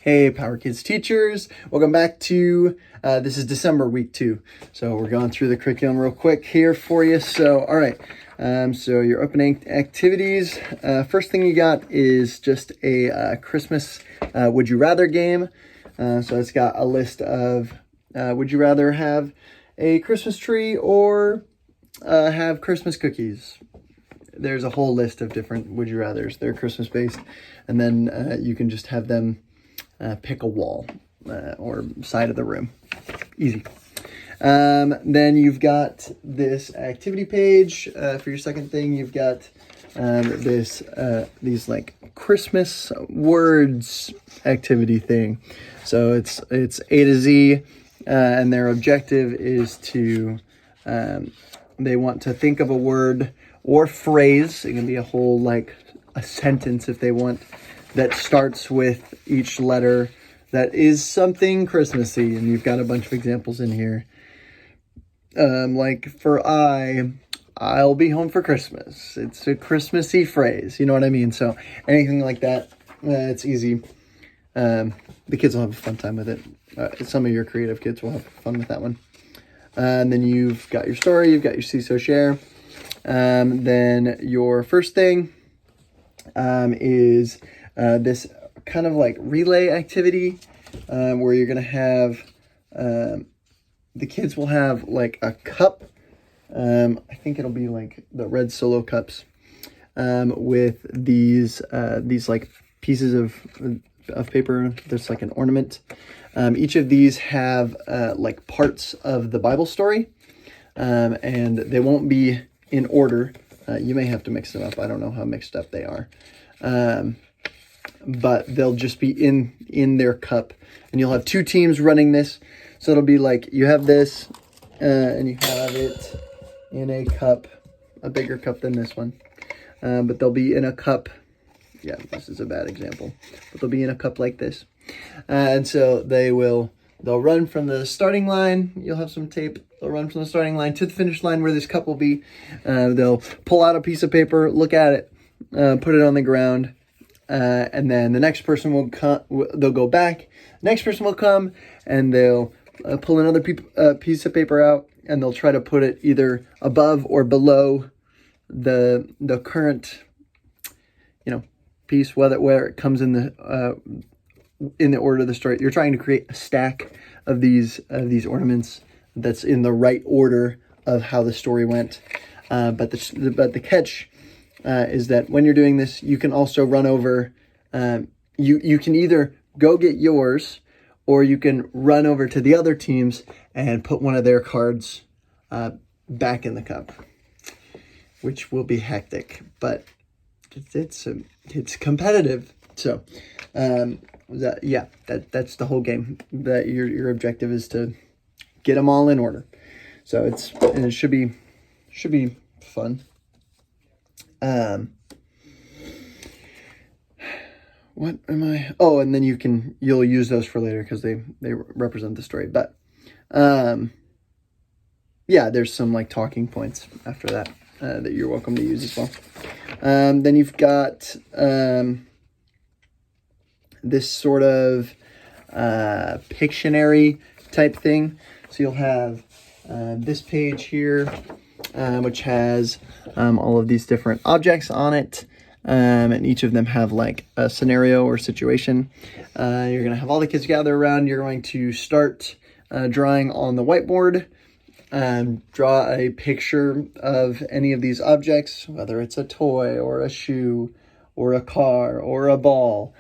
Hey, Power Kids teachers, welcome back to, this is December week 2. So we're going through the curriculum real quick here for you. So, all right, so your opening activities, first thing you got is just a Christmas Would You Rather game. So it's got a list of, would you rather have a Christmas tree or have Christmas cookies? There's a whole list of different would you rathers. They're Christmas based, and then you can just have them pick a wall or side of the room. Easy. Then you've got this activity page for your second thing. You've got these like Christmas words activity thing. So it's A to Z, and their objective is to they want to think of a word or phrase. It can be a whole like a sentence if they want, that starts with each letter that is something Christmassy, and you've got a bunch of examples in here. Like for I'll be home for Christmas. It's a Christmassy phrase, you know what I mean? So anything like that, it's easy. The kids will have a fun time with it. Some of your creative kids will have fun with that one. And then you've got your story, you've got your Seesaw Share. Then your first thing is this kind of like relay activity where you're going to have, the kids will have like a cup. I think it'll be like the red Solo cups with these like pieces of paper that's like an ornament. Each of these have like parts of the Bible story, and they won't be in order. You may have to mix them up. I don't know how mixed up they are. But they'll just be in their cup, and you'll have 2 teams running this. So it'll be like you have this, and you have it in a cup, a bigger cup than this one. But they'll be in a cup. Yeah, this is a bad example, but they'll be in a cup like this. And so they'll run from the starting line. You'll have some tape. They'll run from the starting line to the finish line where this cup will be. They'll pull out a piece of paper, look at it, put it on the ground, and then the next person will come. They'll go back. Next person will come, and they'll pull another piece of paper out, and they'll try to put it either above or below the current, piece, where it comes in the order of the story. You're trying to create a stack of these ornaments that's in the right order of how the story went. But the catch is that when you're doing this, you can also run over. You can either go get yours, or you can run over to the other teams and put one of their cards back in the cup, which will be hectic, but it's competitive. So that's the whole game. That your objective is to get them all in order. So it should be fun. What am I? Oh, and then you'll use those for later because they represent the story. But there's some like talking points after that that you're welcome to use as well. Then you've got this sort of Pictionary type thing. So you'll have this page here, which has all of these different objects on it, and each of them have like a scenario or situation. You're going to have all the kids gather around. You're going to start drawing on the whiteboard. Draw a picture of any of these objects, whether it's a toy or a shoe or a car or a ball.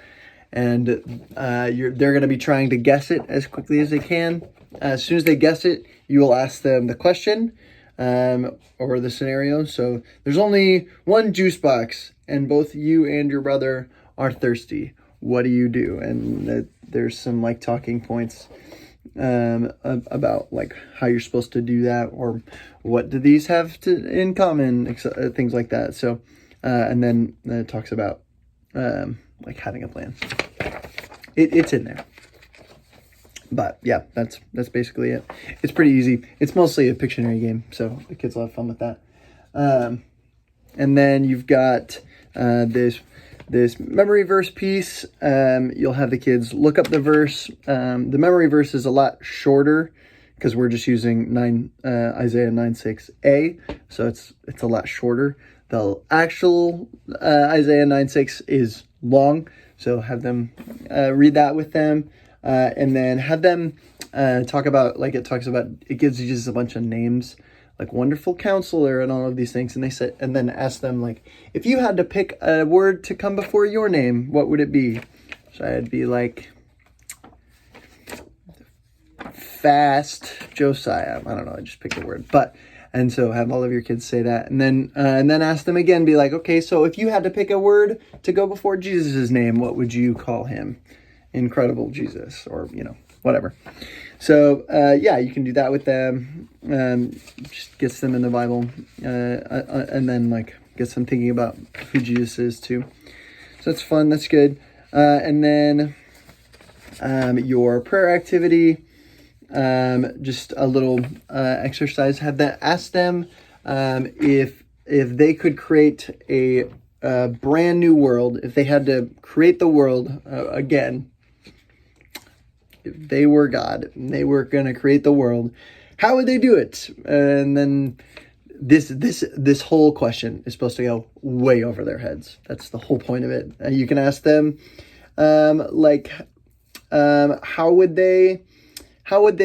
And they're going to be trying to guess it as quickly as they can. As soon as they guess it, you will ask them the question or the scenario. So there's only one juice box, and both you and your brother are thirsty. What do you do? And there's some like talking points about like how you're supposed to do that, or what do these have in common, things like that. So and then it talks about like having a plan. It's in there. But yeah, that's basically it. It's pretty easy. It's mostly a Pictionary game, so the kids will have fun with that. And then you've got this this memory verse piece. You'll have the kids look up the verse. The memory verse is a lot shorter because we're just using Isaiah 9:6a, so it's a lot shorter. The actual Isaiah 9:6 is long, so have them read that with them, and then have them talk about, like, it talks about, it gives you just a bunch of names, like Wonderful Counselor and all of these things, and they said, and then ask them, like, if you had to pick a word to come before your name, what would it be? So I'd be like, fast Josiah. I don't know, I just picked a word, but, and so have all of your kids say that, and then ask them again, be like, okay, so if you had to pick a word to go before Jesus' name, what would you call him? Incredible Jesus, or, you know, whatever. So, yeah, you can do that with them. Just gets them in the Bible, and then, like, gets them thinking about who Jesus is, too. So that's fun. That's good. And then your prayer activity, just a little exercise. Have that. Ask them if they could create a brand new world, if they had to create the world again. If they were God and they were going to create the world, how would they do it? And then this whole question is supposed to go way over their heads. That's the whole point of it. You can ask them, how would they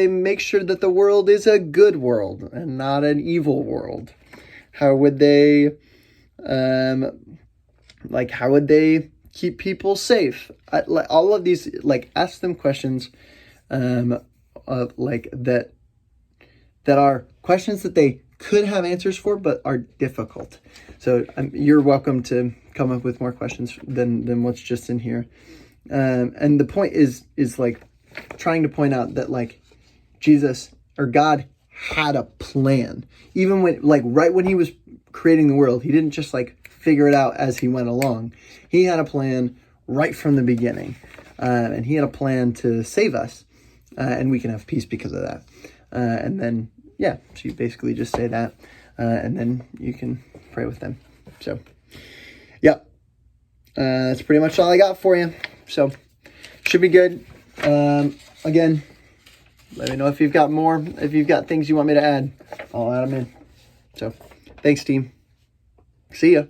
make sure that the world is a good world and not an evil world? How would they, how would they keep people safe? All of these, like, ask them questions of, like, that are questions that they could have answers for but are difficult. So you're welcome to come up with more questions than what's just in here. And the point is like trying to point out that, like, Jesus or God had a plan. Even when, like, right when he was creating the world, he didn't just, like, figure it out as he went along. He had a plan right from the beginning. And he had a plan to save us. And we can have peace because of that. And then, yeah, so you basically just say that. And then you can pray with them. So, yeah. That's pretty much all I got for you. So, should be good. Again, let me know if you've got more. If you've got things you want me to add, I'll add them in. So, thanks, team. See ya.